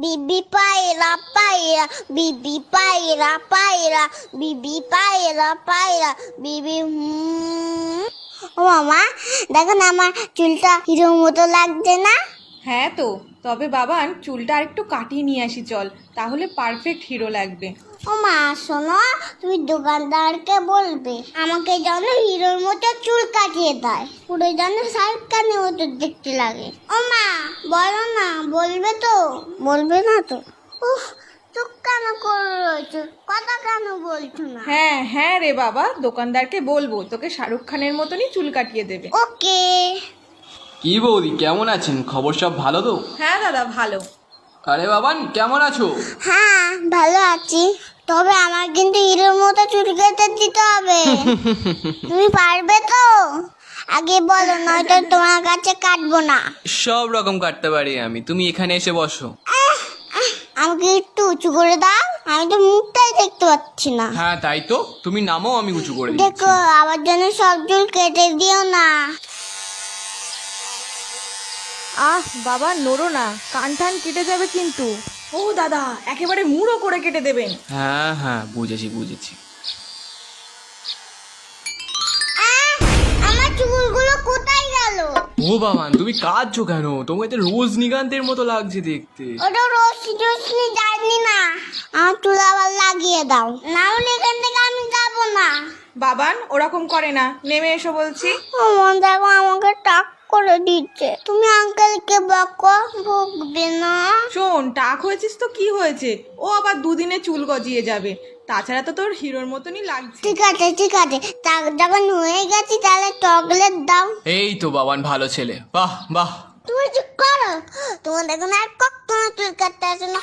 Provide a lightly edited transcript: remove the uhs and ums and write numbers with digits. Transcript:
বিবি পায়রা পায়রা, বিবি পায়রা পায়রা, বিবি পায়রা পায়রা, বিবি ও মামা, দেখো না আমার চুলটা হিরোর মতো লাগছে না? হ্যাঁ তো, তবে বাবান চুলটা আরেকটু কাটিয়ে নিয়ে আসি চল, তাহলে পারফেক্ট হিরো লাগবে। ও মা শোনো, তুমি দোকানদারকে বলবে আমাকে যেন হিরোর মতো চুল কাটিয়ে দেয়, পুরো যেন শাহরুখ খানের মতো দেখতে লাগে। ও মা বলো না, বলবে তো? বলবে না তো? উফ, চুপ কেন করে রয়েছো, কথা কেন বলছো না? হ্যাঁ হ্যাঁ রে বাবা, দোকানদারকে বলবো তোকে শাহরুখ খানের মতনই চুল কাটিয়ে দেবে। ওকে। কি বৌদি, কেমন আছেন? খবর সব ভালো তো? হ্যাঁ দাদা ভালো। আরে বাবান, কেমন আছো? হ্যাঁ ভালো আছি, তবে আমার কিন্তু হিরোর মতো চুল কেটে দিতে হবে। তুমি পারবে তো? আগে বলো, নয়তো তোমার কাছে কাটবো না। সব রকম কাটতে পারি আমি, তুমি এখানে এসে বসো। আমাকে একটু উঁচু করে দাও, আমি তো মুখটাই দেখতে পাচ্ছি না। হ্যাঁ তাই তো, তুমি নামো, আমি উঁচু করে দিচ্ছি। দেখো আমার জন্য সব চুল কেটে দিও না। আহ বাবা নড়ো না, কান টান কেটে যাবে কিন্তু। ও দাদা, একেবারে মুড়ো করে কেটে দেবেন। হ্যাঁ হ্যাঁ, বুঝেছি বুঝেছি। আমার চুলগুলো কোথায় গেল? ও বাবান, তুমি কাঁদছো কেন? তোমাকে তো রজনীকান্তের মতো লাগছে দেখতে। ওটা রশ্মি টশ্মি যায়নি না, আমার চুল আবার লাগিয়ে দাও, না হলে এখান থেকে আমি যাবো না। বাবান ওরকম করে না, নেমে এসো বলছি। আমার দেখো আমাকে টাক করে দিচ্ছে, তুমি আঙ্কেলকে বকো, বকবে না। শোন, টাক হয়েছিস তো কি হয়েছে, ও আবার দুদিনে চুল গজিয়ে যাবে, তাছাড়া তো তোর হিরোর মতনই লাগছে। ঠিক আছে ঠিক আছে, টাক যখন হয়ে গেছি তাহলে চকলেট দাও। এই তো বাবান, ভালো ছেলে, বাহ বাহ। তুমি চুপ করো, তোমার দেখুন আর কখনো চুল কাটতে আসে না।